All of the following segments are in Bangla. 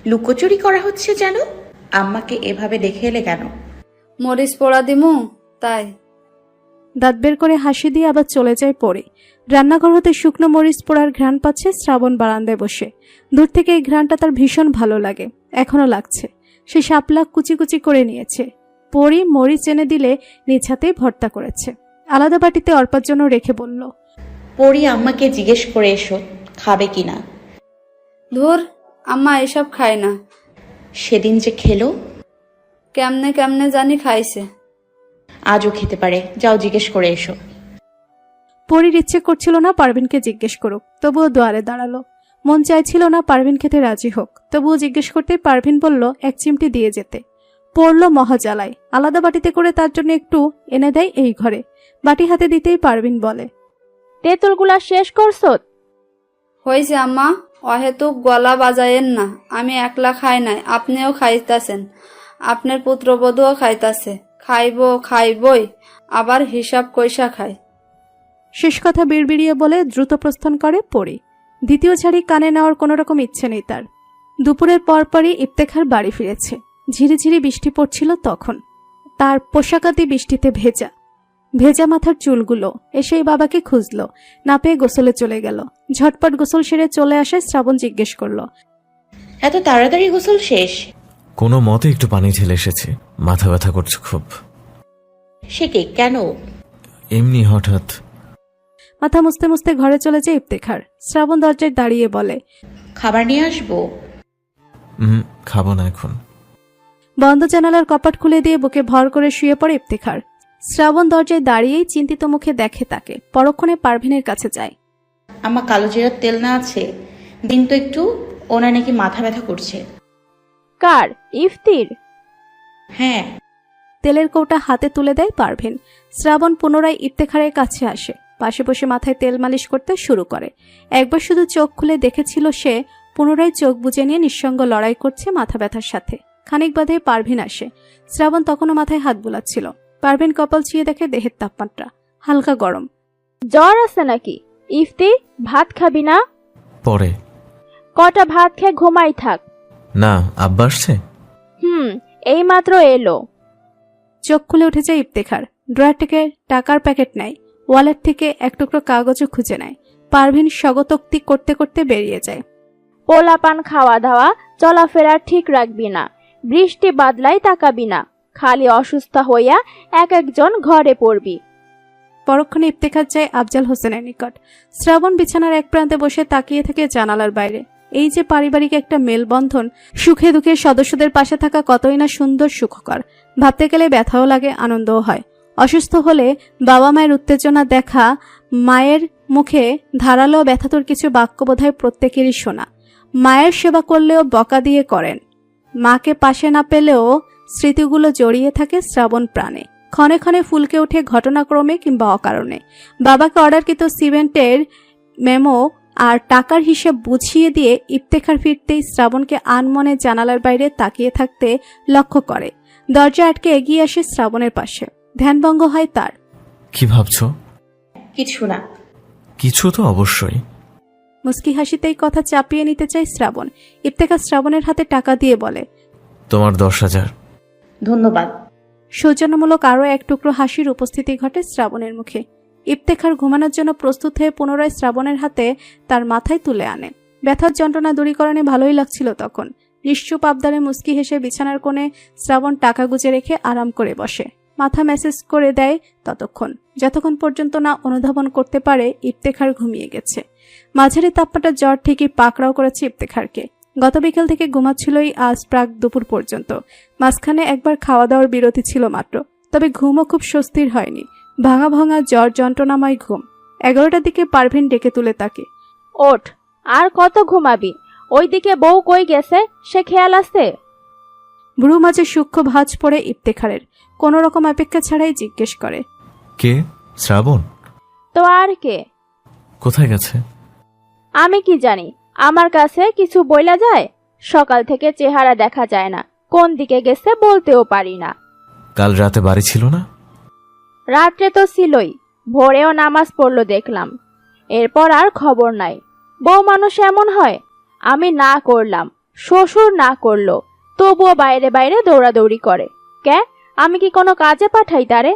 লুকোচুরি করা হচ্ছে যেন। আম্মাকে এভাবে দেখে এলে কেন? মরিচ পোড়া দিমু তাই। দাঁত বের করে হাসি দিয়ে আবার চলে যায় পড়ে। রান্নাঘর হতে শুকনো মরিচ পোড়ার ঘ্রাণ পাচ্ছে শ্রাবণ বারান্দায় বসে। দূর থেকে এই ঘ্রাণটা তার ভীষণ ভালো লাগে, এখনো লাগছে। সে শাপলা কুচি কুচি করে নিয়েছে। পরি মরিচ এনে দিলে নিজ হাতেই ভর্তা করেছে। আলাদা বাটিতে অর্পার জন্য রেখে বলল, পরি আম্মাকে জিজ্ঞেস করে এসো খাবে কিনা। ধুর, আম্মা এসব খায় না। সেদিন যে খেলো, কেমনে কেমনে জানি খাইছে। আজও খেতে পারে, যাও জিজ্ঞেস করে এসো। পরির ইচ্ছে করছিল না পারভিনকে জিজ্ঞেস করুক, তবুও দুয়ারে দাঁড়ালো। মন চাইছিল না পারভিন খেতে রাজি হোক, তবুও জিজ্ঞেস করতে পারভিন বলল এক চিমটি দিয়ে যেতে। পড়ল মহাজালায়। আলাদা বাটিতে করে তার জন্য একটু এনে দেয় এই ঘরে। বাটি হাতে দিতেই পারভিন বলে, তেঁতুলগুলা শেষ করছো? হয়েছে আম্মা, অহেতুক গলা বাজায়েন না। আমি একলা খাই নাই, আপনিও খাইতাছেন, আপনার পুত্রবধূও খাইতাছে। খাইবই, আবার হিসাব কইসা খায়। শেষ কথা বিড়বিড়িয়ে বলে দ্রুত প্রস্থান করে পরি। দ্বিতীয় ঝাড়ি কানে নেওয়ার কোনো রকম ইচ্ছে নেই তার। দুপুরের পরপরই ইফতেখার বাড়ি ফিরেছে। ঝিরিঝিরি বৃষ্টি পড়ছিল তখন। তার পোশাকাদি বৃষ্টিতে ভেজা। ভেজা মাথার চুলগুলো এসেই বাবাকে খুঁজল, না পেয়ে গোসলে চলে গেল। ঝটপট গোসল সেরে চলে আসে শ্রাবণ জিজ্ঞেস করল, এত তাড়াতাড়ি গোসল শেষ? কোনো মতে একটু পানি ঢেলে এসেছি, মাথা ব্যথা করছে খুব। সে কি, কেন? এমনি হঠাৎ। মাথা মুছতে মুছতে ঘরে চলে যায় ইফতেখার। শ্রাবণ দরজায় দাঁড়িয়ে বলে, খাবার নিয়ে আসবো? খাবো না এখন। বন্ধ জানালার কপাট খুলে দিয়ে বুকে ভর করে শুয়ে পড়ে ইফতেখার। শ্রাবণ দরজায় দাঁড়িয়েই চিন্তিত মুখে দেখে তাকে। পরক্ষণে পারভিনের কাছে যায়। আম্মা কালো জিরার তেল না আছে? দিন তো একটু, ওনার নাকি মাথা ব্যথা করছে। কার? ইফতির? হ্যাঁ। তেলের কৌটা হাতে তুলে দেয় পারভিন। শ্রাবণ পুনরায় ইফতেখারের কাছে আসে। পাশে বসে মাথায় তেল মালিশ করতে শুরু করে। একবার শুধু চোখ খুলে দেখেছিল সে, পুনরায় চোখ বুজে নিয়ে নিঃসঙ্গ লড়াই করছে মাথা ব্যথার সাথে। খানিক বাদে পারভিন আসে। শ্রাবণ তখনও মাথায় হাত বুলাচ্ছিল। পারভিন কপাল ছুঁয়ে দেখে দেহের তাপমাত্রা হালকা গরম। জ্বর আছে নাকি? ইফতি, ভাত খাবি না? পরে। কটা ভাত খেয়ে ঘুমাই থাক। না, আব্বা আসছে? এই মাত্র এলো। চোখ খুলে উঠে যায় ইফতেখার। ড্রয়ার থেকে টাকার প্যাকেট নেয়। ওয়ালেট থেকে এক টুকরো কাগজও খুঁজে নেয়। পারভিন স্বগতোক্তি করতে করতে বেরিয়ে যায়। পোলাপান খাওয়া দাওয়া চলাফেরা ঠিক রাখবি না, বৃষ্টি বাদলাই তাকাবি না, খালি অসুস্থ হইয়া এক একজন ঘরে পড়বি। পরক্ষণে ইফতেখার যায় আফজাল হোসেনের নিকট। শ্রাবণ বিছানার এক প্রান্তে বসে তাকিয়ে থাকে জানালার বাইরে। এই যে পারিবারিক একটা মেলবন্ধন, সুখে দুঃখে সদস্যদের পাশে থাকা কতই না সুন্দর, সুখকর। ভাবতে গেলে ব্যথাও লাগে, আনন্দও হয়। অসুস্থ হলে বাবা মায়ের উত্তেজনা দেখা, মায়ের মুখে ধারালো ব্যথাতুর কিছু বাক্য বোধহয় প্রত্যেকেরই শোনা। মায়ের সেবা করলেও বকা দিয়ে করেন। মাকে পাশে না পেলেও স্মৃতিগুলো জড়িয়ে থাকে শ্রাবণ প্রাণে। ক্ষণে ক্ষণে ফুলকে ওঠে ঘটনাক্রমে কিংবা অকারণে। বাবাকে অর্ডারকৃত সিমেন্টের মেমো আর টাকার হিসেব বুঝিয়ে দিয়ে ইফতেখার ফিরতেই শ্রাবণকে আনমনে জানালার বাইরে তাকিয়ে থাকতে লক্ষ্য করে। দরজা আটকে এগিয়ে আসে শ্রাবণের পাশে। ধ্যানভঙ্গ হয় তার। কি ভাবছো? কিছু না। কিছু তো অবশ্যই। মুস্কি হাসিতেই কথা চাপিয়ে নিতে চায় শ্রাবণ। ইফতেখার শ্রাবণের হাতে টাকা দিয়ে বলে, তোমার 10,000। ধন্যবাদ। সৌজন্যমূলক আরও এক টুকরো হাসির উপস্থিতি ঘটে শ্রাবণের মুখে। ইফতেখার ঘুমানোর জন্য প্রস্তুত হয়ে পুনরায় শ্রাবণের হাতে তার মাথায় তুলে আনে। ব্যথার যন্ত্রণা দূরীকরণে ভালোই লাগছিল তখন। নিশ্চুপ আবদারে মুস্কি হেসে বিছানার কোণে শ্রাবণ টাকা গুজে রেখে আরাম করে বসে। মাথা ম্যাসেজ করে দেয় ততক্ষণ, যতক্ষণ পর্যন্ত না অনুধাবন করতে পারে ইফতেখার ঘুমিয়ে গেছে। মাঝারি তাপমাত্রা জ্বর ঠিকই পাকড়াও করেছে ইফতেখারকে। গত বিকেল থেকে ঘুমাচ্ছিলই আজ প্রাক দুপুর পর্যন্ত। মাঝখানে একবার খাওয়া দাওয়ার বিরতি ছিল মাত্র, তবে ঘুমও খুব স্বস্তির হয়নি। ভাঙা ভাঙা জ্বর যন্ত্রণাময় ঘুম। 11টার দিকে পারভিন ডেকে তুলে তাকে, ওঠ, আর কত ঘুমাবি? ওইদিকে বউ কই গেছে সে খেয়াল আছে? ভ্রু মাঝে সূক্ষ্ম ভাঁজ পড়ে ইফতেখারের। কোনো রকম অপেক্ষা ছাড়াই জিজ্ঞেস করে, কে? শ্রাবণ? তো আর কে? কোথায় গেছে? আমি কি জানি, আমার কাছে কিছু বইলা যায়? সকাল থেকে চেহারা দেখা যায় না, কোন দিকে গেছে বলতেও পারি না। কাল রাতে বাড়ি ছিল না? রাত্রে তো ছিলই, ভোরেও নামাজ পড়লো দেখলাম। এরপর আর খবর নাই। বউ মানুষ এমন হয়। আমি না করলাম, শ্বশুর না করলো, তবুও বাইরে বাইরে দৌড়াদৌড়ি করে। কে, আমি কি কোনো কাজে পাঠাই তারে?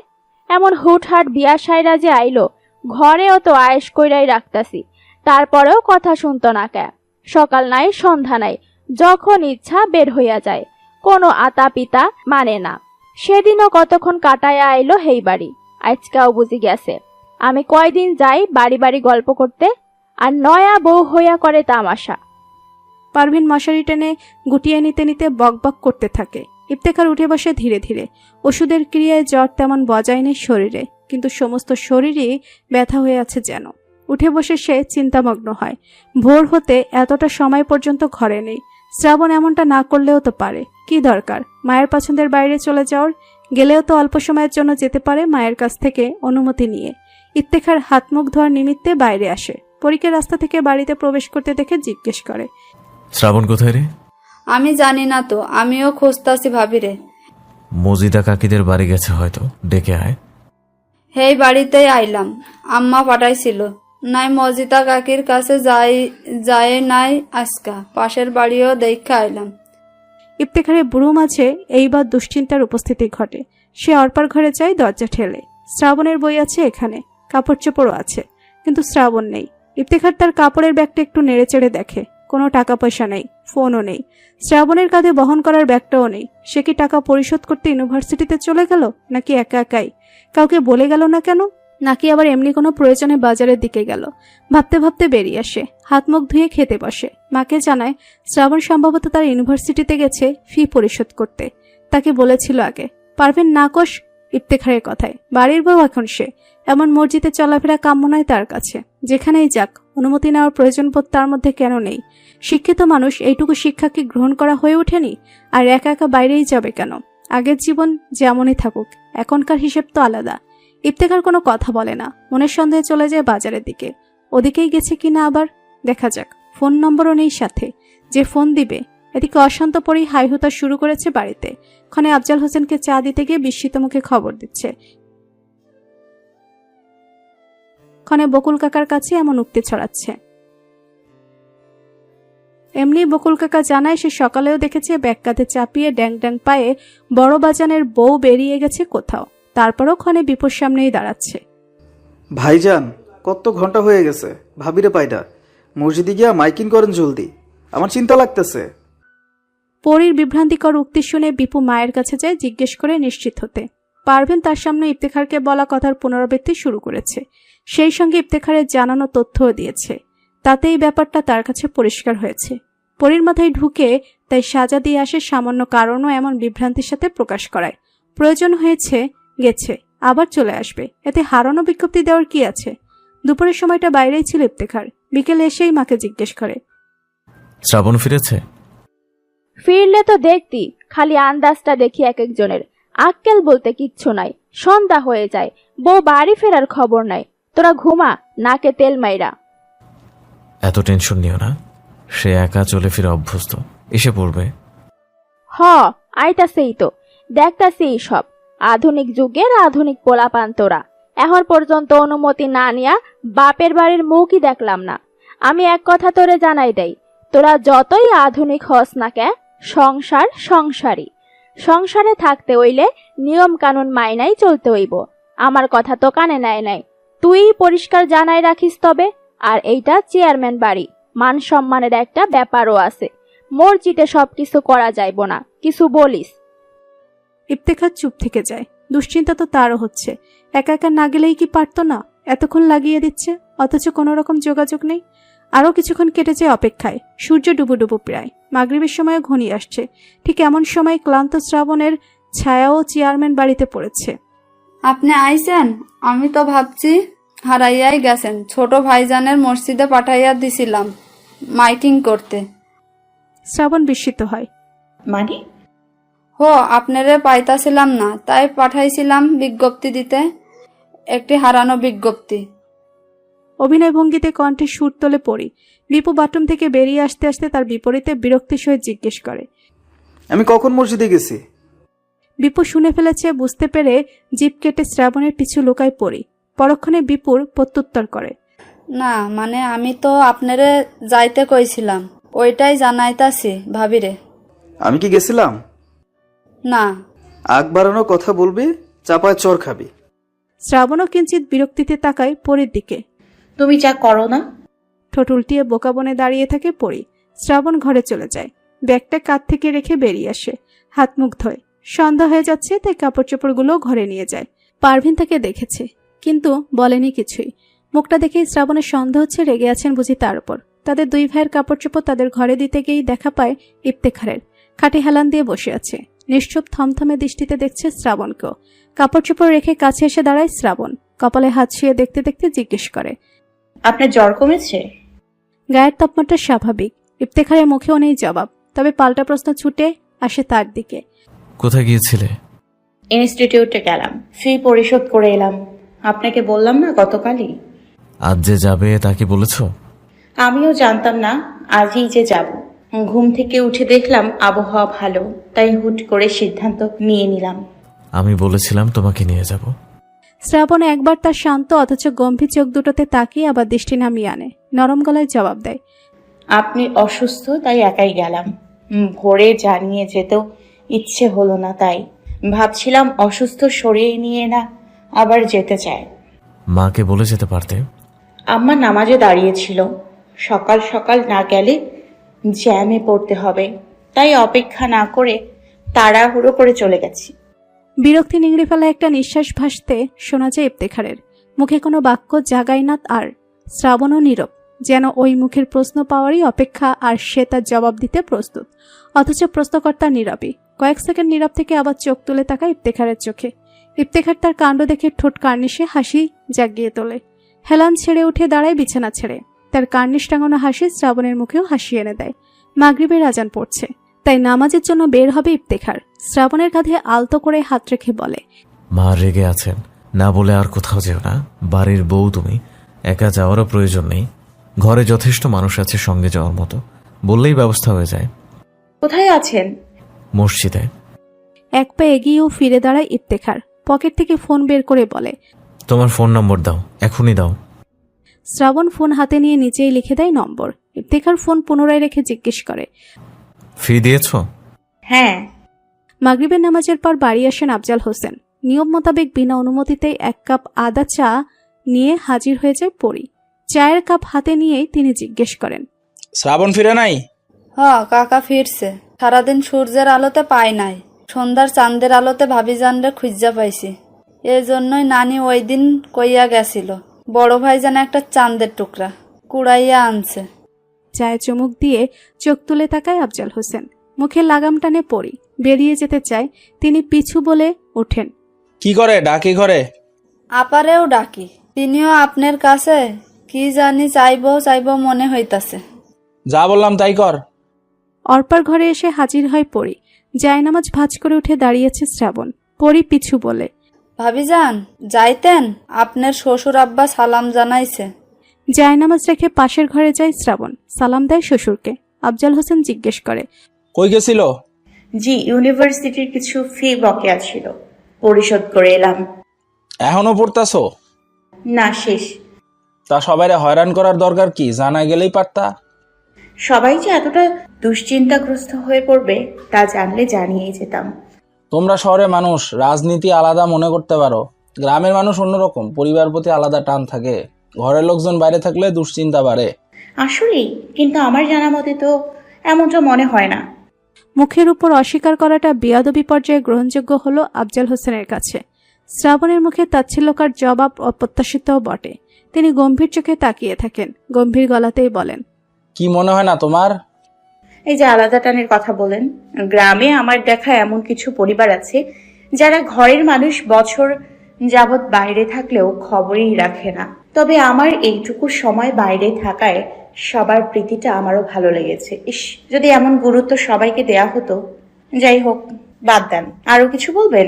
এমন হুটহাট বিয়া সাইরা যে আইলো, ঘরেও তো আয়েশ কইরাই রাখতাছি, তারপরেও কথা শুনতো না কে। সকাল নাই সন্ধ্যা নাই, যখন ইচ্ছা বের হইয়া যায়, কোনো আতা পিতা মানে না। সেদিনও কতক্ষণ কাটায়া আইলো হেই বাড়ি, আজকাও বুঝি গেছে। আমি কয়দিন যাই বাড়ি বাড়ি গল্প করতে, আর নয়া বউ হইয়া করে তামাশা। পারভিন মশারি টেনে গুটিয়ে নিতে নিতে বকবক করতে থাকে। ইফতেখার উঠে বসে ধীরে ধীরে। ওষুধের ক্রিয়ায় জ্বর তেমন বজায়নি শরীরে, কিন্তু সমস্ত শরীরই ব্যথা হয়ে আছে যেন। উঠে বসে সে চিন্তামগ্ন হয়। ভোর হতে এতটা সময় পর্যন্ত ঘরে নেই। শ্রাবণ এমনটা না করলেও তো পারে, কি দরকার মায়ের পছন্দের বাইরে চলে যাওয়ার? গেলেও তো অল্প সময়ের জন্য যেতে পারে মায়ের কাছ থেকে অনুমতি নিয়ে। ইফতেখার হাত মুখ ধোয়ার নিমিত্তে বাইরে আসে। পরীকে রাস্তা থেকে বাড়িতে প্রবেশ করতে দেখে জিজ্ঞেস করে, শ্রাবণ কোথায় রে? আমি জানি না তো, আমিও খুঁজতাছি ভাবিরে। মজিদা কাকিদের বাড়ি গেছে হয়তো, ডেকে আয়। হেই বাড়িতেই আইলাম, আম্মা পাঠাইছিল। নাই মজিতা কাকির কাছে যায় নাই আজকা, পাশের বাড়িও দেখা আইলাম। ইফতেখারের বুড়ো মাঝে এইবার দুশ্চিন্তার উপস্থিতি ঘটে। সে অর্পার ঘরে যায় দরজা ঠেলে। শ্রাবণের বই আছে এখানে, কাপড় চোপড়ও আছে, কিন্তু শ্রাবণ নেই। ইফতেখার তার কাপড়ের ব্যাগটা একটু নেড়েচেড়ে দেখে, কোনো টাকা পয়সা নেই, ফোনও নেই। শ্রাবণের কাঁধে বহন করার ব্যাগটাও নেই। সে কি টাকা পরিশোধ করতে ইউনিভার্সিটিতে চলে গেল, নাকি একা একাই? কাউকে বলে গেল না কেন? নাকি আবার এমনি কোনো প্রয়োজনে বাজারের দিকে গেল? ভাবতে ভাবতে বেরিয়ে আসে, হাত মুখ ধুয়ে খেতে বসে। মাকে জানায় শ্রাবণ সম্ভবত তার ইউনিভার্সিটিতে গেছে ফি পরিশোধ করতে। তাকে বলেছিল আগে। পারবেন নাকশ ইফতেখারের কথায়। বাড়ির বউ এখন সে, এমন মসজিদে চলাফেরা কাম্য নয় তার কাছে। যেখানেই যাক, অনুমতি নেওয়ার প্রয়োজনবোধ তার মধ্যে কেন নেই? শিক্ষিত মানুষ এইটুকু শিক্ষা কি গ্রহণ করা হয়ে ওঠেনি? আর একা একা বাইরেই যাবে কেন? আগের জীবন যেমনই থাকুক, এখনকার হিসেব তো আলাদা। ইফতেখার কোনো কথা বলে না, মনের সন্দেহে চলে যায় বাজারের দিকে। ওদিকেই গেছে কিনা আবার দেখা যাক। ফোন নম্বরও নেই সাথে, যে ফোন দিবে। এদিকে অশান্ত পরেই হাইহুতা শুরু করেছে বাড়িতে। ক্ষণে আফজাল হোসেনকে চা দিতে গিয়ে বিস্মিত মুখে খবর দিচ্ছে। ক্ষণে বকুল কাকার কাছে এমন উক্তি ছড়াচ্ছে। এমনি বকুল কাকা জানায় সে সকালেও দেখেছে ব্যাগ কাঁধে চাপিয়ে ড্যাং ড্যাং পায়ে বড় বাজানের বউ বেরিয়ে গেছে কোথাও। তারপরও ক্ষণে বিপুর সামনেই দাঁড়াচ্ছে। ভাইজান, কত ঘন্টা হয়ে গেছে, ভাবিরে পাইডা। মসজিদে গিয়া মাইকিং করেন জলদি, আমার চিন্তা লাগতেছে। পরীর বিভ্রান্তিকর উক্তি শুনে বিপু মায়ের কাছে যায় জিজ্ঞেস করে নিশ্চিত হতে। পারভেন তার সামনে ইফতেখারকে বলা কথার পুনরাবৃত্তি শুরু করেছে। সেই সঙ্গে ইফতেখারের জানানো তথ্যও দিয়েছে। তাতে এই ব্যাপারটা তার কাছে পরিষ্কার হয়েছে। পরীর মাথায় ঢুকে তাই সাজা দিয়ে আসে সামান্য কারণও এমন বিভ্রান্তির সাথে প্রকাশ করায়। প্রয়োজন হয়েছে গেছে, আবার চলে আসবে, এতে হারানো বিজ্ঞপ্তি দেওয়ার কি আছে? দুপুরের সময়টা বাইরেই ছিল ইফতেখার। বিকেলে এসেই মাকে জিজ্ঞেস করে, শ্রাবণ ফিরেছে? ফিরলে তো দেখতি, খালি আন্দাজটা দেখি এক একজনের। আক্কেল বলতে কিচ্ছু নাই। সন্ধ্যা হয়ে যায়, বউ বাড়ি ফেরার খবর নাই। তোরা ঘুমা, নাকে তেল মাইরা। এত টেনশন নিও না, সে একা চলে ফিরে অভ্যস্ত, এসে পড়বে। হ, আইতাছেই তো, দেখতাছি সব। আধুনিক যুগের আধুনিক পোলাপান তোরা। এখন পর্যন্ত অনুমতি না নিয়া বাপের বাড়ির মুখই দেখলাম না। আমি এক কথা তোরে জানাই দেই, তোরা যতই আধুনিক হস না কে, সংসার সংসারই। সংসারে থাকতে হইলে নিয়ম কানুন মাইনাই চলতে হইব। আমার কথা তো কানে নেয় নাই। তুই পরিষ্কার জানাই রাখিস তবে। আর এইটা চেয়ারম্যান বাড়ি, মান সম্মানের একটা ব্যাপারও আছে। মসজিদে সবকিছু করা যাইব না, কিছু বলিস। ইফতেখার চুপ থেকে যায়। দুশ্চিন্তা তো তারও হচ্ছে। একা একা না গেলেই কি পারতো না? এতক্ষণ লাগিয়ে দিচ্ছে, অথচ কোনো রকম যোগাযোগ নেই। আরও কিছুক্ষণ কেটে যায় অপেক্ষায়। সূর্য ডুবু ডুবু প্রায়, মাগরিবের সময় ঘনিয়ে আসছে। ঠিক এমন সময় ক্লান্ত শ্রাবণের ছায়াও চেয়ারম্যান বাড়িতে পড়েছে। আপনি আইছেন? আমি তো ভাবছি হারাইয়াই গেছেন। ছোট ভাইজানের মসজিদে পাঠাইয়া দিছিলাম মাইকিং করতে। শ্রাবণ বিস্মিত হয়। মানে? হো, আপনারে পাইতাছিলাম না, তাই পাঠাইছিলাম বিজ্ঞপ্তি দিতে, একটি হারানো বিজ্ঞপ্তি। অভিনয় ভঙ্গিতে কণ্ঠে সুর তোলে পড়ি। বিপু বাথরুম থেকে বেরিয়ে আসতে আসতে তার বিপরীতে বিরক্তির সহিত জিজ্ঞেস করে, আমি কখন মসজিদে গেছি? বিপু শুনে ফেলেছে বুঝতে পেরে জিভ কেটে শ্রাবণের পিছু লুকায় পড়ি। পরক্ষণে বিপুর প্রত্যুত্তর করে, না মানে আমি তো আপনারে যাইতে কইছিলাম। ওইটাই জানাইতাছি ভাবিরে। আমি কি গেছিলাম? না। আগ বাড়ানো কথা বলবি, চাপায় চর খাবি। শ্রাবণও কিঞ্চিত বিরক্তিতে তাকায় পরীর দিকে। তুমি যা করো না। ঠোঁট উল্টিয়ে বোকা বনে দাঁড়িয়ে থাকে পরী। শ্রাবণ ঘরে চলে যায়, ব্যাগটা কাঁধ থেকে রেখে বেরিয়ে আসে, হাত মুখ ধোয়। সন্ধ্যা হয়ে যাচ্ছে তাই কাপড় চোপড়গুলো ঘরে নিয়ে যায়। পারভিন তাকে দেখেছে কিন্তু বলেনি কিছুই। মুখটা দেখেই শ্রাবণের সন্দেহ হচ্ছে রেগে আছেন বুঝি তার উপর। তাদের দুই ভাইয়ের কাপড় চোপড় তাদের ঘরে দিতে গিয়েই দেখা পায় ইফতেখারের। খাটে হেলান দিয়ে বসে আছে, নিশ্চুপ থমথমে দৃষ্টিতে দেখছে শ্রাবণকেও। কাপড় চোপড় রেখে কাছে এসে দাঁড়ায় শ্রাবণ, কপালে হাত শুয়ে দেখতে দেখতে জিজ্ঞেস করে, আপনার জ্বর কমেছে? গায়ের তাপমাত্রা স্বাভাবিক। ইফতেখারের মুখেও নেই জবাব, তবে পাল্টা প্রশ্ন ছুটে আসে তার দিকে। কোথায় গিয়েছিলে? ইনস্টিটিউটে গেলাম, ফি পরিশোধ করে এলাম। আপনাকে বললাম না গতকালই। আজ যে যাবে তা কি বলেছ? আমিও জানতাম না আজই যে যাব। ঘুম থেকে উঠে দেখলাম আবহাওয়া ভালো, তাই হুট করে সিদ্ধান্ত নিয়ে নিলাম। আমি বলেছিলাম তোমাকে নিয়ে যাব। শ্রাবণ একবার তার শান্ত অথচ গম্ভীর চোখ দুটোতে তাকিয়ে আবার দৃষ্টি নামিয়ে আনে, নরম গলায় জবাব দেয়, আপনি অসুস্থ তাই একাই গেলাম। ভোরে জানিয়ে যেতেও ইচ্ছে হলো না, তাই ভাবছিলাম অসুস্থ সরিয়ে নিয়ে না আবার যেতে চায়। মাকে বলে যেতে পারতে। আম্মা নামাজে দাঁড়িয়েছিল, সকাল সকাল না গেলে জ্যামে পড়তে হবে, তাই অপেক্ষা না করে তাড়াহুড়ো করে চলে গেছি। বিরক্তি নিংড়ে ফেলা একটা নিঃশ্বাস ভাসতে শোনা যায় ইফতেখারের। মুখে কোনো বাক্য জাগায় না আর। শ্রাবণও নীরব, যেন ওই মুখের প্রশ্ন পাওয়ারই অপেক্ষা আর সে তার জবাব দিতে প্রস্তুত। অথচ প্রশ্নকর্তা নীরবই। কয়েক সেকেন্ড নীরব থেকে আবার চোখ তুলে তাকায় ইফতেখারের চোখে। ইফতেখার তার কাণ্ড দেখে ঠোঁট কার্নিশে হাসি জাগিয়ে তোলে। হেলান ছেড়ে উঠে দাঁড়ায় বিছানা ছেড়ে। তার কার্নিশ টাঙানো হাসি শ্রাবণের মুখেও হাসি এনে দেয়। মাগরিবের আজান পড়ছে, তাই নামাজের জন্য বের হবে ইফতেখার। শ্রাবণের কাঁধে আলতো করে হাত রেখে বলে, মা রেগে আছেন, না বলে আর কোথাও যেও না। বাড়ির বউ তুমি, একা যাওয়ারও প্রয়োজন নেই। ঘরে যথেষ্ট মানুষ আছে সঙ্গে যাওয়ার মতো, বললেই ব্যবস্থা হয়ে যায়। কোথায় আছেন? মসজিদে। এক পা এগিয়েও ফিরে দাঁড়ায় ইফতেখার। পকেট থেকে ফোন বের করে বলে, তোমার ফোন নম্বর দাও, এখনই দাও। শ্রাবণ ফোন হাতে নিয়ে নিচেই লিখে দেয় নম্বর। ইফতেখার ফোন পুনরায় রেখে জিজ্ঞেস করে, ফি দিয়েছ? হ্যাঁ। মাগরিবের নামাজের পর বাড়ি আসেন আফজাল হোসেন। নিয়ম মোতাবেক বিনা অনুমতিতেই 1 কাপ আদা চা নিয়ে হাজির হয়ে যায় পরী। চায়ের কাপ হাতে নিয়েই তিনি জিজ্ঞেস করেন, শ্রাবণ ফিরে নাই? কাকা ফিরছে। সারাদিন সূর্যের আলোতে পাই নাই, সন্ধ্যার চাঁদের আলোতে ভাবিজানরে খুঁজা পাইছি। এজন্যই নানি ওই দিন কইয়া গেছিল বড় ভাই যেন একটা চাঁদের টুকরা কুড়াইয়া আনছে। চায়ে চুমুক দিয়ে চোখ তুলে তাকায় আফজাল হোসেন। মুখে লাগাম টানে পরী। বেরিয়ে যেতে চায়, তিনি পিছু বলে ওঠেন। কি করে ডাকি ঘরে? আপারেও ডাকি, তিনিও আপনার কাছে কি জানি চাইব মনে হইতাছে। যা বললাম তাই কর। অর্পার ঘরে এসে হাজির হয় পরী। জায়নামাজ ভাঁজ করে উঠে দাঁড়িয়েছে শ্রাবণ। পরী পিছু বলে, ভাবিজান যাইতেন, আপনার শ্বশুর আব্বা সালাম জানাইছে। জায়নামাজ রেখে পাশের ঘরে যায় শ্রাবণ। সালাম দেয় শ্বশুরকে। আফজাল হোসেন জিজ্ঞেস করে, কই গেছিল? জি, ইউনিভার্সিটির কিছু ফি বকেয়া ছিল, পরিশোধ করে এলাম। এখনো পড়তাছো? না, শেষ। তা সবাইরে হয়রান করার দরকার কি? জানা গেলেই পারতা। সবাই যে এতটা দুশ্চিন্তাগ্রস্ত হয়ে পড়বে তা জানলে জানিয়েই যেতাম। তোমরা শহরে মানুষ, রাজনীতি আলাদা মনে করতে পারো। গ্রামের মানুষ অন্যরকম, পরিবার প্রতি আলাদা টান থাকে। ঘরের লোকজন বাইরে থাকলে দুশ্চিন্তা বাড়ে। আসলেই, কিন্তু আমার জানা মতে তো এমনটা মনে হয় না। মুখের উপর অস্বীকার করাটা বেয়াদবি পর্যায়ে গ্রহণযোগ্য হলো আফজাল হোসেনের কাছে। শ্রাবণের মুখে তাচ্ছিল্যকার জবাব অপ্রত্যাশিতও বটে। তিনি গম্ভীর চোখে তাকিয়ে থাকেন, গম্ভীর গলাতেই বলেন, কি মনে হয় না তোমার? এই যে আলাদা টানের কথা বলেন, গ্রামে আমার দেখা এমন কিছু পরিবার আছে যারা ঘরের মানুষ বছর যাবৎ বাইরে থাকলেও খবরই রাখে না। তবে আমার এইটুকু সময় বাইরে থাকায় সবার প্রীতিটা আমারও ভালো লেগেছে। ইস, যদি এমন গুরুত্ব সবাইকে দেয়া হতো। যাই হোক, বাদ দেন। আরো কিছু বলবেন?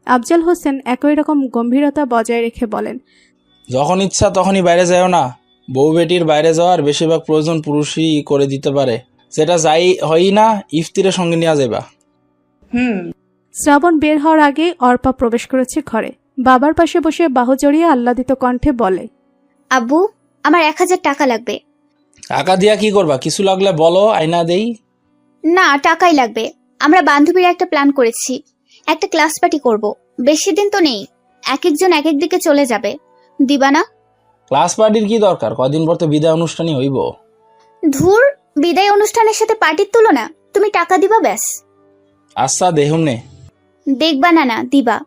আফজাল হোসেন একই রকম গম্ভীরতা বজায় রেখে বলেন, যখন ইচ্ছা তখনই বাইরে যাও না। বউ বেটির বাইরে যাওয়ার বেশিরভাগ প্রয়োজন পুরুষই করে দিতে পারে। সেটা যাই হই না, ইফতিরের সঙ্গে নিয়ে যাবা। শ্রাবণ বের হওয়ার আগে অর্পা প্রবেশ করেছে ঘরে। বাবার পাশে বসে বাহু জড়িয়ে আহ্লাদিত কণ্ঠে বলে, আব্বু, আমার 1000 টাকা লাগবে। টাকা দিয়া কি করবা? কিছু লাগলে বলো, আইনা দেই। না, টাকাই লাগবে। আমরা বান্ধবীরা একটা প্ল্যান করেছি, একটা ক্লাস পার্টি করব। বেশি দিন তো নেই, এক একজন এক এক দিকে চলে যাবে। দিবা না? ক্লাস পার্টির কি দরকার? কদিন পর তো বিদায় অনুষ্ঠানই হইব। ধুর, বিদায় অনুষ্ঠানের সাথে পার্টির তুলনা। তুমি টাকা দিবা ব্যাস। আচ্ছা দেহুম নে। দেখবা না, না দিবা।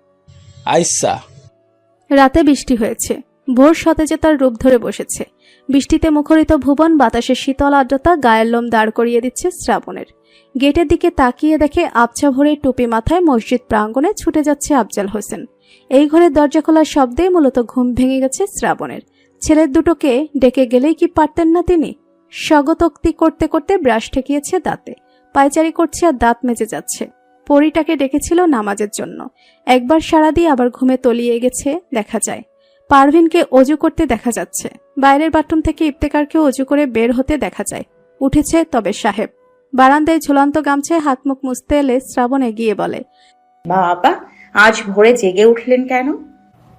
আইসা। রাতে বৃষ্টি হয়েছে। ভোর সতেজতার রূপ ধরে বসেছে। বৃষ্টিতে মুখরিত ভুবন, বাতাসের শীতল আর্দ্রতা গায়ের লোম দাঁড় করিয়ে দিচ্ছে শ্রাবণের। গেটের দিকে তাকিয়ে দেখে আবছা ভরে টুপি মাথায় মসজিদ প্রাঙ্গণে ছুটে যাচ্ছে আফজাল হোসেন। এই ঘরের দরজা খোলার শব্দেই মূলত ঘুম ভেঙে গেছে শ্রাবণের। ছেলের দুটোকে ডেকে গেলেই কি পারতেন না তিনি? স্বগতোক্তি করতে করতে ব্রাশ ঠেকিয়েছে দাঁতে, পায়চারি করছে আর দাঁত মেজে যাচ্ছে। পরীটাকে ডেকেছিল নামাজের জন্য। একবার সাড়া দিয়ে আবার ঘুমে তলিয়ে গেছে দেখা যায়। পারভিনকে অজু করতে দেখা যাচ্ছে। বাইরের বাথরুম থেকে ইফতেখারকে অজু করে বের হতে দেখা যায়। উঠেছে তবে সাহেব। বারান্দায় ঝুলন্ত গামছায় হাত মুখ মুছতে এলে শ্রাবণ এগিয়ে বলে, বাবা, আজ ভোরে জেগে উঠলেন কেন?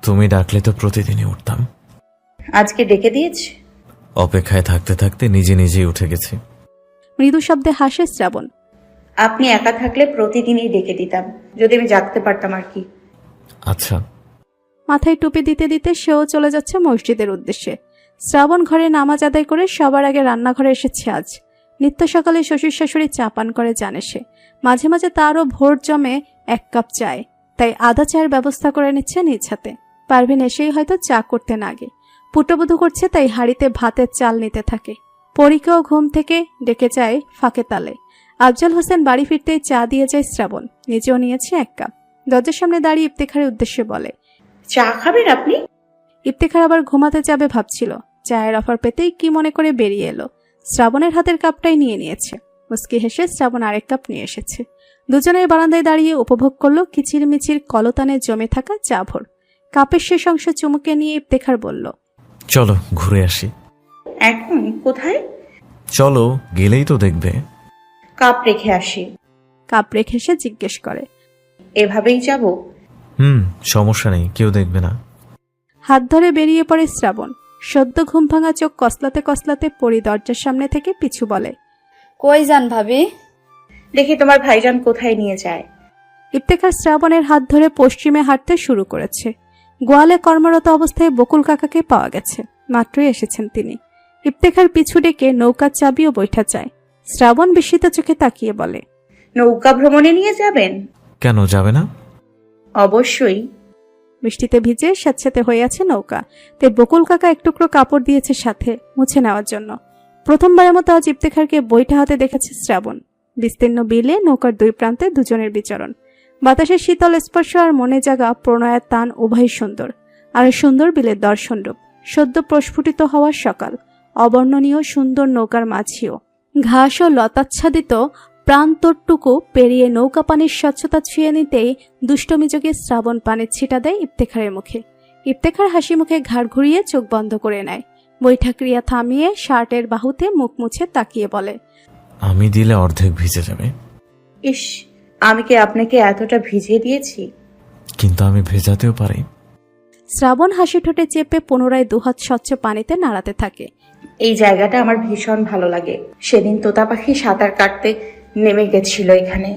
তুমি ডাকলে তো প্রতিদিনই উঠতাম। আজকে ডেকে দিয়েছে? অপেক্ষায় থাকতে থাকতে নিজে নিজেই উঠে গেছি। মৃদু শব্দে হাসে শ্রাবণ। আপনি একা থাকলে প্রতিদিনই ডেকে দিতাম, যদি আমি জাগতে পারতাম আর কি। আচ্ছা। মাথায় টুপি দিতে দিতে সেও চলে যাচ্ছে মসজিদের উদ্দেশ্যে। শ্রাবণ ঘরে নামাজ আদায় করে সবার আগে রান্নাঘরে এসেছে আজ। নিত্য সকালে শ্বশুর শাশুড়ি চা পান করে জানে সে। মাঝে মাঝে তারও ভোর জমে 1 কাপ চায়, তাই আদা চায়ের ব্যবস্থা করে নিচ্ছে নিজ হাতে। পারভিন এসেই হয়তো চা করতে নাগে। পুটবধূ করছে, তাই হাঁড়িতে ভাতের চাল নিতে থাকে। পরীকেও ঘুম থেকে ডেকে যায় ফাঁকে তালে। আফজাল হোসেন বাড়ি ফিরতেই চা দিয়ে যায় শ্রাবণ, নিজেও নিয়েছে 1 কাপ। দরজার সামনে দাঁড়িয়ে ইফতেখারের উদ্দেশ্যে বলে, চা খাবেন আপনি? ইফতেখার আবার ঘুমাতে যাবে ভাবছিল। চায়ের অফার পেতেই কি মনে করে বেরিয়ে এলো। শ্রাবণের হাতের কাপটাই নিয়ে নিয়েছে। মুস্কি হেসে শ্রাবণ আরেক কাপ নিয়ে এসেছে। দুজনের বারান্দায় দাঁড়িয়ে উপভোগ করলো কিচিরমিচির কলতানে জমে থাকা চা ভোর। কাপের শেষ অংশ চুমুকে নিয়ে ইফতেখার বলল, চলো ঘুরে আসি। এখন কোথায়? চলো, গেলেই তো দেখবে। কাপ রেখে আসি। কাপ রেখে সে জিজ্ঞেস করে, এভাবেই যাব? সমস্যা নেই, কেউ দেখবে না। হাত ধরে বেরিয়ে পড়ে শ্রাবণ। সদ্য ঘুম ভাঙা চোখ কসলাতে কসলাতে পরি দরজার সামনে থেকে পিছু বলে, কই যান ভাবি? দেখি তোমার ভাইজান কোথায় নিয়ে যায়। ইফতেখার শ্রাবণের হাত ধরে পশ্চিমে হাঁটতে শুরু করেছে। গোয়ালে কর্মরত অবস্থায় বকুল কাকাকে পাওয়া গেছে। মাত্রই এসেছেন তিনি। ইফতেখার পিছু ডেকে নৌকার চাবি ও বৈঠা চায়। শ্রাবণ বিস্মিত চোখে তাকিয়ে বলে, নৌকা ভ্রমণে নিয়ে যাবেন? কেন যাবে না? অবশ্যই। বৃষ্টিতে ভিজে স্যাঁতস্যাঁতে হয়ে আছে নৌকা, তাই বকুল কাকা এক টুকরো কাপড় দিয়েছে সাথে মুছে নেওয়ার জন্য। প্রথমবারের মতো আজ ইফতেখারকে বৈঠা হাতে দেখেছে শ্রাবণ। বিস্তীর্ণ বিলে নৌকার 2 প্রান্তে দুজনের বিচরণ। বাতাসের শীতল স্পর্শ আর মনে জাগা প্রণয়ের টান উভয় সুন্দর। আর সুন্দর বিলের দর্শনরূপ। সদ্য প্রস্ফুটিত হওয়ার সকাল, অবর্ণনীয় সুন্দর নৌকার মাঝিও। ঘাস ও লতাচ্ছাদিত প্রান্তরটুকু পেরিয়ে নৌকা পানির স্বচ্ছতা ছুঁয়ে নিতেই দুষ্টমিযোগে শ্রাবণ পানির ছিটা দেয় ইফতেখারের মুখে। ইফতেখার হাসি মুখে ঘাড় ঘুরিয়ে চোখ বন্ধ করে নেয়। বৈঠা ক্রিয়া থামিয়ে শার্টের বাহুতে মুখ মুছে তাকিয়ে বলে, আমি দিলে অর্ধেক ভিজে যাবে। ইস, আমি কি আপনাকে এতটা ভিজিয়ে দিয়েছি? কিন্তু আমি ভেজাতেও পারি। শ্রাবণ হাসি ঠোঁটে চেপে পুনরায় দুহাত স্বচ্ছ পানিতে নাড়াতে থাকে। এই জায়গাটা আমার ভীষণ ভালো লাগে। সেদিন তোতা পাখি সাঁতার কাটতে নেমে গেছিল এখানে।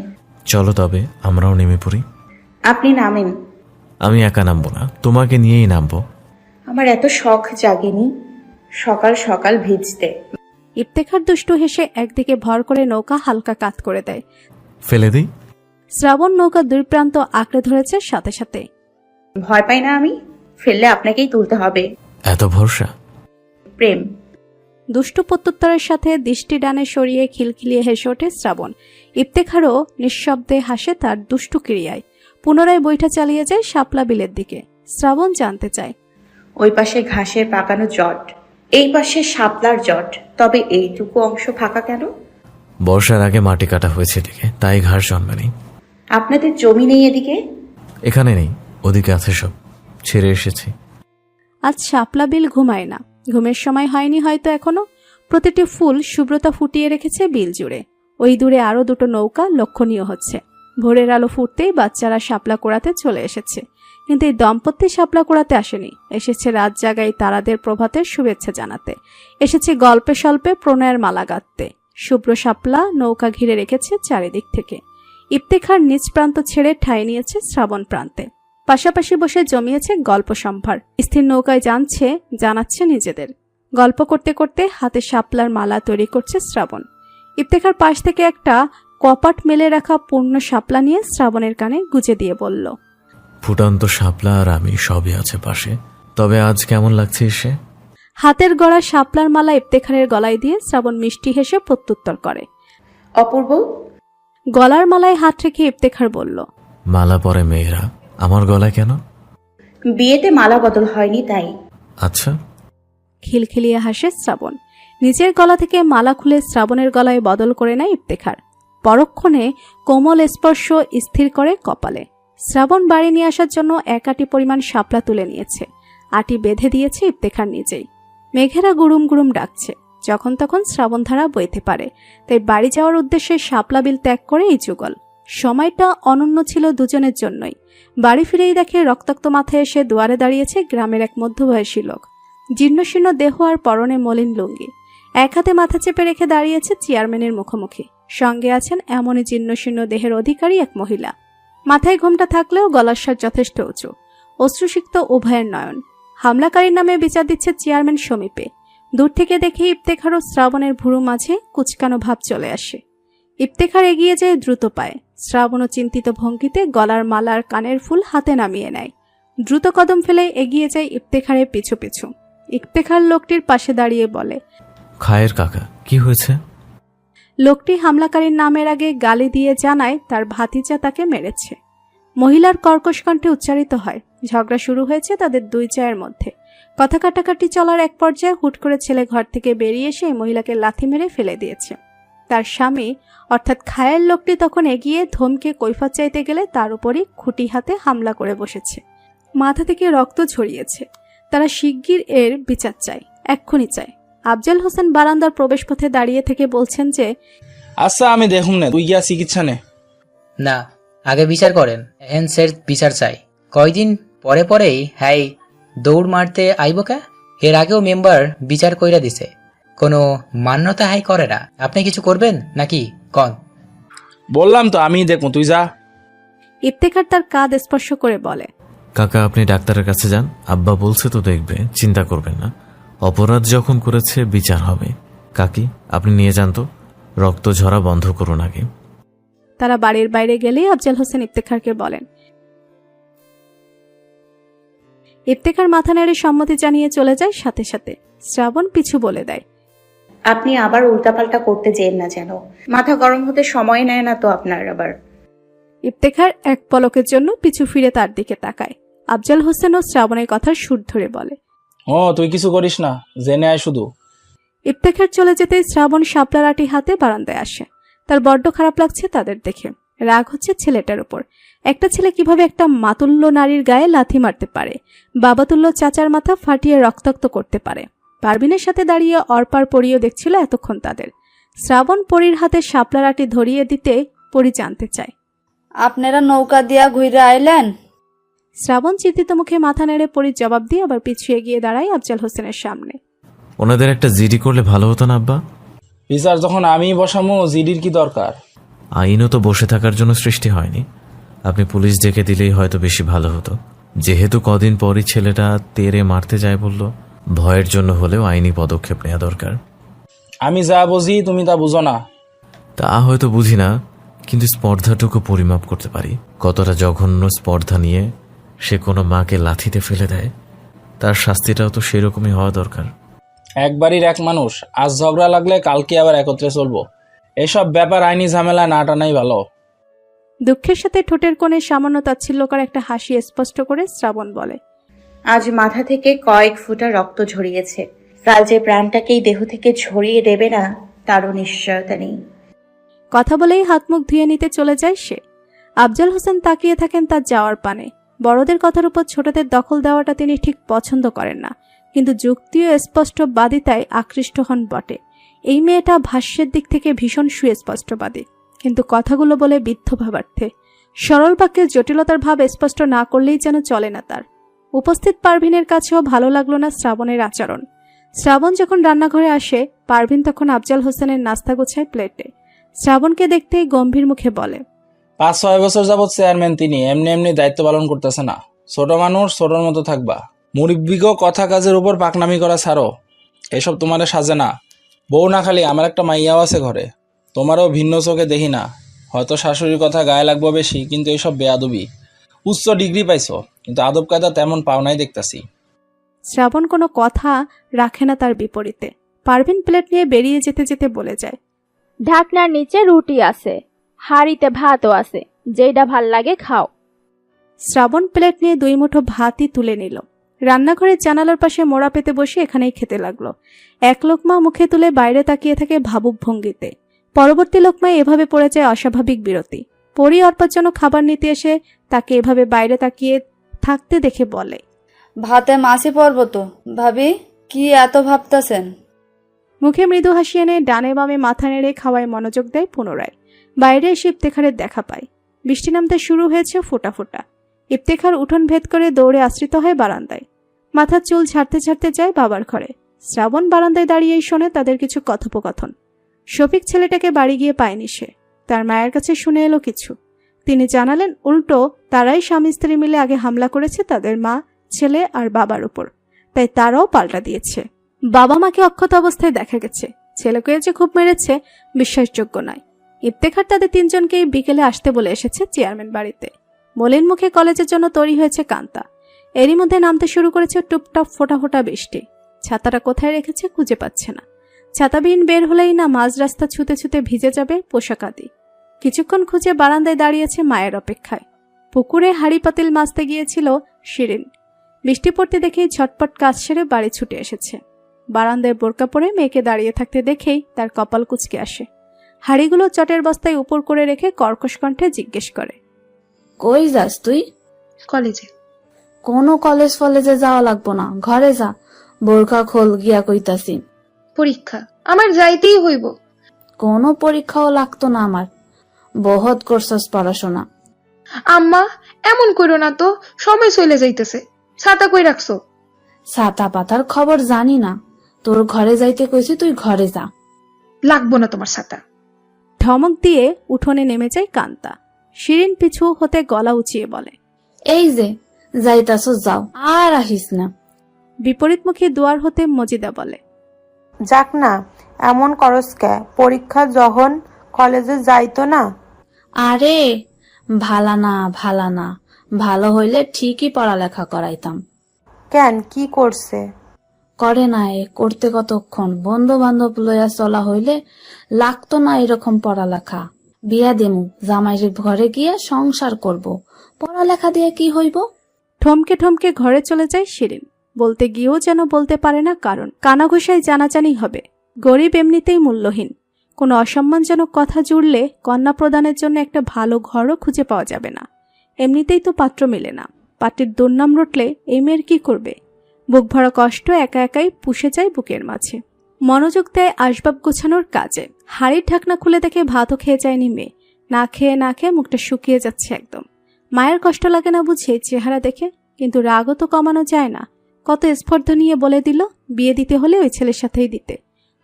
চলো তবে আমরাও নেমে পড়ি। আপনি নামেন। আমি একা নামবো না, তোমাকে নিয়েই নামবো। আমার এত শখ জাগেনি সকাল সকাল ভিজতে। ইফতেখার দুষ্টু হেসে একদিকে ভর করে নৌকা হালকা কাত করে দেয়। ফেলে দিই? শ্রাবণ নৌকা 2 প্রান্ত আঁকড়ে ধরেছে সাথে সাথে। ভয় পাই না আমি, ফেললে আপনাকেই তুলতে হবে। এত ভরসা? প্রেম। দুষ্টু প্রত্যুত্তরের সাথে দৃষ্টি ডানে সরিয়ে খিলখিলিয়ে হেসে ওঠে শ্রাবণ। ইফতেখারও নিঃশব্দে হাসে তার দুষ্টু ক্রিয়ায়। পুনরায় বৈঠা চালিয়ে যায় শাপলা বিলের দিকে। শ্রাবণ জানতে চায়, ওই পাশে ঘাসের পাকানো জট, এই পাশে শাপলার জট, তবে এইটুকু অংশ ফাঁকা কেন? বর্ষার আগে মাটি কাটা হয়েছে এদিকে, তাই ঘাস জন্মেনি। আপনাদের জমি নেই এদিকে? এখানে নেই, ওদিকে আছে সব, ছেড়ে এসেছি। আজ শাপলা বিল ঘুমায় না। ঘুমের সময় হয়নি হয়তো এখনো। প্রতিটি ফুল শুভ্রতা ফুটিয়ে রেখেছে বিল জুড়ে। ওই দূরে আরো 2টো নৌকা লক্ষণীয় হচ্ছে। ভোরের আলো ফুটতেই বাচ্চারা শাপলা কোড়াতে চলে এসেছে। কিন্তু এই দম্পতি শাপলা কুড়াতে আসেনি, এসেছে রাত জাগাই তারাদের প্রভাতের শুভেচ্ছা জানাতে, এসেছে গল্পে স্বল্পে প্রণয়ের মালা গাঁথতে। শুভ্র শাপলা নৌকা ঘিরে রেখেছে চারিদিক থেকে। ইফতেখার নিজ প্রান্ত ছেড়ে ঠাঁই নিয়েছে শ্রাবণ প্রান্তে। পাশাপাশি বসে জমিয়েছে গল্প সম্ভার। স্থির নৌকায় জানাচ্ছে নিজেদের। গল্প করতে করতে হাতে শাপলার মালা তৈরি করছে শ্রাবণ। ইফতেখার পাশ থেকে একটা কপাট মেলে রাখা পূর্ণ শাপলা নিয়ে শ্রাবণের কানে গুজে দিয়ে বলল, ফুটন্ত শাপলা আর আমি সবই আছে পাশে, তবে আজ কেমন লাগছে এসে? হাতের গড়া শাপলার মালা ইফতেখারের গলায় দিয়ে শ্রাবণ মিষ্টি হেসে প্রত্যুত্তর করে। অপূর্ব। গলার মালায় হাত রেখে ইফতেখার বলল, মালা পরে মেয়েরা, আমার গলায় কেন? বিয়েতে মালা বদল হয়নি তাই। আচ্ছা। খিলখিলিয়ে হাসে শ্রাবণ। নিজের গলা থেকে মালা খুলে শ্রাবণের গলায় বদল করে নেয় ইফতেখার। পরক্ষণে কোমল স্পর্শ স্থির করে কপালে। শ্রাবণ বাড়ি নিয়ে আসার জন্য 1 আটি পরিমাণ শাপলা তুলে নিয়েছে। আটি বেঁধে দিয়েছে ইফতেখার নিজেই। মেঘেরা গুড়ুম গুড়ুম ডাকছে। যখন তখন শ্রাবণধারা বইতে পারে, তাই বাড়ি যাওয়ার উদ্দেশ্যে শাপলা বিল ত্যাগ করে এই যুগল। সময়টা অনন্য ছিল দুজনের জন্যই। বাড়ি ফিরেই দেখে রক্তাক্ত মাথায় এসে দুয়ারে দাঁড়িয়েছে গ্রামের এক মধ্যবয়সী লোক। জীর্ণশীর্ণ দেহ আর পরনে মলিন লুঙ্গি। এক হাতে মাথা চেপে রেখে দাঁড়িয়েছে চেয়ারম্যানের মুখোমুখি। সঙ্গে আছেন এমনই জীর্ণশীর্ণ দেহের অধিকারী এক মহিলা। মাথায় ঘোমটা থাকলেও গলার স্বর যথেষ্ট উঁচু। অশ্রুসিক্ত উভয়ের নয়ন। হামলাকারীর নামে বিচার দিচ্ছে চেয়ারম্যান সমীপে। দূর থেকে দেখে ইফতেখার ও শ্রাবণের ভুরু মাঝে কুচকানো ভাব চলে আসে। ইফতেখার এগিয়ে যায় দ্রুত পায়ে। শ্রাবণও চিন্তিত ভঙ্গিতে গলার মালার কানের ফুল হাতে নামিয়ে নেয়। দ্রুত কদম ফেলে এগিয়ে যায় ইফতেখারের পিছু পিছু। ইফতেখার লোকটির পাশে দাঁড়িয়ে বলে, খায়ের কাকা, কি হয়েছে? লোকটি হামলাকারীর নামের আগে গালি দিয়ে জানায় তার ভাতিজা তাকে মেরেছে। মহিলার কর্কশ কণ্ঠে উচ্চারিত হয়, ঝগড়া শুরু হয়েছে তাদের দুই চায়ের মধ্যে। কথা কাটাকাটি চলার এক পর্যায়ে হুট করে ছেলে ঘর থেকে বেরিয়ে এসে মহিলাকে লাথি মেরে ফেলে দিয়েছে। তার স্বামী অর্থাৎ খায়ের লোকটি তখন এগিয়ে ধমকে কৈফত চাইতে গেলে তার উপরই খুঁটি হাতে হামলা করে বসেছে। মাথা থেকে রক্ত ঝরিয়েছে। তারা শিগগির এর বিচার চায়, এক্ষুনি চায়। আফজাল হোসেন বারান্দার প্রবেশপথে দাঁড়িয়ে থেকে বলছেন যে, আচ্ছা আমি দেখুন না, তুই গিয়া চিকিৎসা নে। না, আগে বিচার করেন। এহেন স্যার বিচার চাই। কয়দিন পরে পরেই হ্যাই দৌড় মারতে আইব কে? এর আগেও মেম্বার বিচার কইরা দিছে, কোনো মান্যতা হাই করে না। আপনি কিছু করবেন নাকি কন? বললাম তো আমি দেখুন, তুই যা। ইফতেখার তার কাঁধ স্পর্শ করে বলে, কাকা আপনি ডাক্তারের কাছে যান, আব্বা বলছে তো দেখবে, চিন্তা করবেন না। অপরাধ যখন করেছে বিচার হবে। কাকি আপনি নিয়ে যান তো, রক্ত ঝরা বন্ধ করুন আগে। তারা বাড়ির বাইরে গেলেই আফজাল হোসেন ইফতেখারকে বলেন। ইফতেখার মাথা নেড়ে সম্মতি জানিয়ে চলে যায় সাথে সাথে। শ্রাবণ পিছু বলে দেয়, আপনি আবার উল্টাপাল্টা করতে যেন না, যেন মাথা গরম হতে সময় নেয় না তো আপনার আবার। ইফতেখার এক পলকের জন্য পিছু ফিরে তার দিকে তাকায়। আফজাল হোসেন ও শ্রাবণের কথার সুর ধরে বলে, ও তুই কিছু করিস না, জেনে আয় শুধু। ইফতেখার চলে যেতেই শ্রাবণ শাপলার আটি হাতে বারান্দায় আসে। তার বড্ড খারাপ লাগছে তাদের দেখে। রাগ হচ্ছে ছেলেটার উপর। একটা ছেলে কিভাবে একটা মাতুল্য নারীর গায়ে লাথি মারতে পারে, বাবাতুল্য চাচার মাথা ফাটিয়ে রক্তাক্ত করতে পারে। পারভিনের সাথে দাঁড়িয়ে অরপার পরিও দেখছিল এতক্ষণ তাদের। শ্রাবণ পরীর হাতে শাপলার আটি ধরিয়ে দিতে পরি জানতে চায়, আপনারা নৌকা দিয়া ঘুরে আইলেন? শ্রাবণ চিন্তিত মুখে মাথা নেড়ে পরীর জবাব দিয়ে আবার পিছিয়ে গিয়ে দাঁড়ায় আফজাল হোসেনের সামনে। ওনাদের একটা জিডি করলে ভালো হতো না আব্বা? বিচার যখন আমি বসামো, জিডির কি দরকার? আইনও তো বসে থাকার জন্য সৃষ্টি হয়নি। আপনি পুলিশ ডেকে দিলেই হয়তো বেশি ভালো হতো। যেহেতু কদিন পরই ছেলেটা তেরে মারতে যায় বলল, ভয়ের জন্য হলেও আইনি পদক্ষেপ নেওয়া দরকার। আমি যা বুঝি তুমি তা বুঝো না। তা হয়তো বুঝি না, কিন্তু স্পর্ধাটুকু পরিমাপ করতে পারি। কতটা জঘন্য স্পর্ধা নিয়ে সে কোনো মাকে লাথিতে ফেলে দেয়, তার শাস্তিটাও তো সেরকমই হওয়া দরকার। একবারই এক মানুষ, আজ ঝগড়া লাগলে কালকে আবার একত্রে চলবো। এসব ব্যাপার আইনি ঝামেলা না টানাই ভালো। দুঃখের সাথে ঠোঁটের কোণে সামান্য তাচ্ছিল্যকর একটা হাসি স্পষ্ট করে শ্রাবণ বলে, আজ মাথা থেকে কয়েক ফোঁটা রক্ত ঝরিয়েছে। কাল যে প্রাণটাকেই দেহ থেকে ঝরিয়ে দেবে না তারও নিশ্চয়তা নেই। কথা বলেই হাত মুখ ধুয়ে নিতে চলে যায় সে। আফজাল হোসেন তাকিয়ে থাকেন তার যাওয়ার পানে। বড়দের কথার উপর ছোটদের দখল দেওয়াটা তিনি ঠিক পছন্দ করেন না, কিন্তু যুক্তি ও স্পষ্ট বাদিতায় আকৃষ্ট হন বটে। এই মেয়েটা ভাষ্যের দিক থেকে ভীষণ সুস্পষ্টবাদী, কিন্তু কথাগুলো বলে বিদ্ধ ভাবার্থে। সরল বাক্যের জটিলতার ভাব স্পষ্ট না করলেই যেন চলে না তার। উপস্থিত পারভিনের কাছেও ভালো লাগলো না শ্রাবণের আচরণ। শ্রাবণ যখন রান্নাঘরে আসে, পারভিন তখন আফজাল হোসেনের নাস্তা গোছায় প্লেটে। শ্রাবণকে দেখতেই গম্ভীর মুখে বলে, 5-6 বছর যাবৎ চেয়ারম্যান তিনি, এমনি এমনি দায়িত্ব পালন করতেছে না। ছোট মানুষ, ছোটর মতো থাকবা। মুরব্বিগো কথা কাজের উপর পাকনামি করা ছাড়ো, এসব তোমারে সাজে না। বউ না খালি, আমার একটা মাইয়াও আছে ঘরে, তোমারও ভিন্ন চোখে দেখি না। হয়তো শাশুড়ির কথা গায়ে লাগবে বেশি, কিন্তু এইসব বেয়াদবি। উচ্চ ডিগ্রি পাইছো, কিন্তু আদব কায়দা তেমন পাও নাই দেখতাছি। শ্রাবণ কোনো কথা রাখে না তার বিপরীতে। পারভিন প্লেট নিয়ে বেরিয়ে যেতে যেতে বলে যায়, ঢাকনার নিচে রুটি আছে, হাঁড়িতে ভাতও আছে, যেটা ভাল লাগে খাও। শ্রাবণ প্লেট নিয়ে 2 মুঠো ভাতই তুলে নিল। রান্নাঘরের জানালার পাশে মোড়া পেতে বসে এখানেই খেতে লাগলো। এক লোকমা মুখে তুলে বাইরে তাকিয়ে থাকে ভাবুক ভঙ্গিতে। পরবর্তী লোকমায় এভাবে পড়ে যায় অস্বাভাবিক বিরতি। পরি অর্পার জন্য খাবার নিতে এসে তাকে এভাবে বাইরে তাকিয়ে থাকতে দেখে বলে, ভাতে মাছি পড়ব তো। ভাবি, কি এত ভাবতেছেন? মুখে মৃদু হাসি এনে ডানে বামে মাথা নেড়ে খাওয়ায় মনোযোগ দেয় পুনরায়। বাইরে এসে ইফতেখারের দেখা পায়। বৃষ্টি নামতে শুরু হয়েছে ফোঁটা ফোঁটা। ইফতেখার উঠোন ভেদ করে দৌড়ে আশ্রিত হয় বারান্দায়। মাথার চুল ছাড়তে ছাড়তে যায় বাবার ঘরে। শ্রাবণ বারান্দায় দাঁড়িয়েই শোনে তাদের কিছু কথোপকথন। শফিক ছেলেটাকে বাড়ি গিয়ে পায়নি সে। তার মায়ের কাছে শুনে এলো কিছু। তিনি জানালেন উল্টো তারাই স্বামী স্ত্রী মিলে আগে হামলা করেছে তাদের মা, ছেলে আর বাবার উপর, তাই তারাও পাল্টা দিয়েছে। বাবা মাকে অক্ষত অবস্থায় দেখা গেছে। ছেলেকে যে খুব মেরেছে বিশ্বাসযোগ্য নয়। ইফতেখার তাদের 3 জনকেই বিকেলে আসতে বলে এসেছে চেয়ারম্যান বাড়িতে। মলিন মুখে কলেজের জন্য তৈরি হয়েছে কান্তা। এরই মধ্যে নামতে শুরু করেছে টুপটাপ ফোঁটা ফোঁটা বৃষ্টি। ছাতাটা কোথায় রেখেছে খুঁজে পাচ্ছে না। ছাতাবিহীন বের হলেই না মাঝ রাস্তা ছুতে ছুতে ভিজে যাবে পোশাক আদি। কিছুক্ষণ খুঁজে বারান্দায় দাঁড়িয়েছে মায়ের অপেক্ষায়। পুকুরে হাঁড়ি পাতিল মাজতে গিয়েছিল শিরিন। বৃষ্টি পড়তে দেখেই ঝটপট কাজ সেরে বাড়ি ছুটে এসেছে। বারান্দায় বোরকা পরে মেয়েকে দাঁড়িয়ে থাকতে দেখেই তার কপাল কুঁচকে আসে। হাঁড়িগুলো চটের বস্তায় উপর করে রেখে কর্কশ কণ্ঠে জিজ্ঞেস করে, কই যাস তুই? কলেজে। কোনো কলেজ ফলেজে যাওয়া লাগবো না, ঘরে যা। বোরখা খোল গিয়া কইতাছি। পরীক্ষা, আমার যাইতেই হইব। কোনো পরীক্ষাও লাগতো না আমার। বহুত করছস পড়াশোনা। আম্মা, এমন করো না তো, সময় চলে যাইতেছে। ছাতা কই রাখছো? ছাতা পাতার খবর জানি না, তোর ঘরে যাইতে কইছি, তুই ঘরে যা। লাগবো না তোমার ছাতা। ধমক দিয়ে উঠোনে নেমে যায় কান্তা। শিরিন পিছু হতে গলা উঁচিয়ে বলে, এই যে যাইতাছস যাও, আর আহিস না। বিপরীতমুখী দুয়ার হতে মজিদা বলে, যাক না, এমন করস কে? পরীক্ষা যখন কলেজে যাইতো না? আরে ভালা না, ভালা না, ভালো হইলে ঠিকই পড়ালেখা করাইতাম। কেন, কি করছে? করে না, এ করতে কতক্ষণ। বন্ধু বান্ধব লইয়া চলা হইলে লাগতো না এরকম পড়ালেখা। বিয়া দেমু, জামাইয়ের ঘরে গিয়ে সংসার করব, পড়ালেখা দিয়ে কি হইব? ঠমকে ঠমকে ঘরে চলে যায় শিরিন। বলতে গিয়েও যেন বলতে পারে না, কারণ কানাঘুষায় জানাজানি হবে। গরিব এমনিতেই মূল্যহীন। কোনো অসম্মানজনক কথা জুড়লে কন্যা প্রদানের জন্য একটা ভালো ঘরও খুঁজে পাওয়া যাবে না। এমনিতেই তো পাত্র মেলে না। পাত্রের দুর্নাম রটলে এই মেয়ের কি করবে? বুক ভরা কষ্ট একা একাই পুষে যায় বুকের মাঝে। মনোযোগ দেয় আসবাব গোছানোর কাজে। হাড়ির ঢাকনা খুলে দেখে ভাতও খেয়ে যায়নি মেয়ে। না খেয়ে মুখটা শুকিয়ে যাচ্ছে একদম। মায়ের কষ্ট লাগে না বুঝে চেহারা দেখে, কিন্তু রাগও তো কমানো যায় না। কত স্পর্ধা নিয়ে বলে দিল বিয়ে দিতে হলে ওই ছেলের সাথেই দিতে।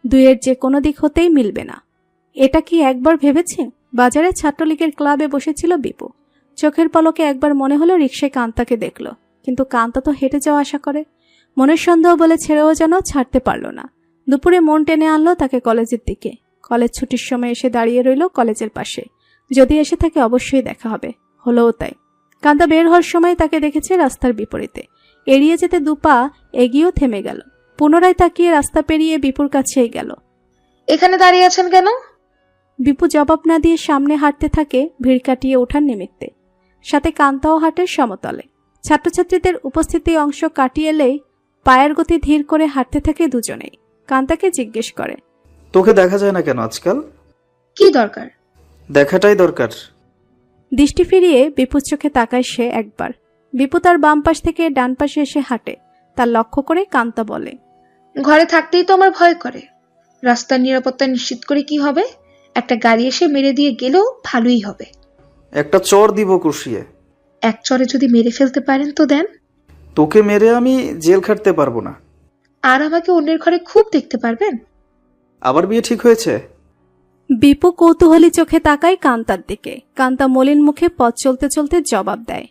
দুয়ের যে কোনো দিক হতেই মিলবে না। এটা কি একবার ভেবেছে? বাজারে ছাত্রলীগের ক্লাবে বসেছিল বিপু। চোখের পলকে একবার মনে হলো রিকশায় কান্তাকে দেখল, কিন্তু কান্তা তো হেঁটে যাওয়া আশা করে। মনের সন্দেহ বলে ছেড়েও যেন ছাড়তে পারল না। দুপুরে মন টেনে আনলো তাকে কলেজের দিকে। কলেজ ছুটির সময় এসে দাঁড়িয়ে রইল কলেজের পাশে। যদি এসে থাকে অবশ্যই দেখা হবে। হলোও তাই। কান্তা বের হওয়ার সময় তাকে দেখেছে রাস্তার বিপরীতে। এড়িয়ে যেতে 2 পা এগিয়েও থেমে গেল। পুনরায় তাকিয়ে রাস্তা পেরিয়ে বিপুর কাছেই গেল। এখানে দাঁড়িয়ে আছেন কেন? বিপু জবাব না দিয়ে সামনে হাঁটতে থাকে ভিড় কাটিয়ে ওঠার নিমিত্তে। সাথে কান্তাও হাঁটে সমতলে। ছাত্রছাত্রীদের উপস্থিতি অংশ কাটিয়ে এলেই পায়ের গতি ধীর করে হাঁটতে থাকে দুজনেই। কান্তাকে জিজ্ঞেস করে, তোকে দেখা যায় না কেন আজকাল? কি দরকার? দেখাটাই দরকার। দৃষ্টি ফিরিয়ে বিপুর চোখে তাকায় সে একবার। বিপু তার বাম পাশ থেকে ডান পাশে এসে হাঁটে। তার লক্ষ্য করে কান্তা বলে, ঘরে থাকতেই তো আমার ভয় করে। রাস্তার নিরাপত্তা নিশ্চিত করে কি হবে? একটা গাড়ি এসে মেরে দিয়ে গেলেও ভালোই হবে। একটা চর দিব কষিয়ে। এক চরে যদি মেরে ফেলতে পারেন তো দেন, তোকে মেরে আমি জেল খাটতে পারবো না। আর আমাকে অন্যের ঘরে খুব দেখতে পারবেন। আবার বিয়ে ঠিক হয়েছে? বিপু কৌতূহলী চোখে তাকায় কান্তার দিকে। কান্তা মলিন মুখে পথ চলতে চলতে জবাব দেয়,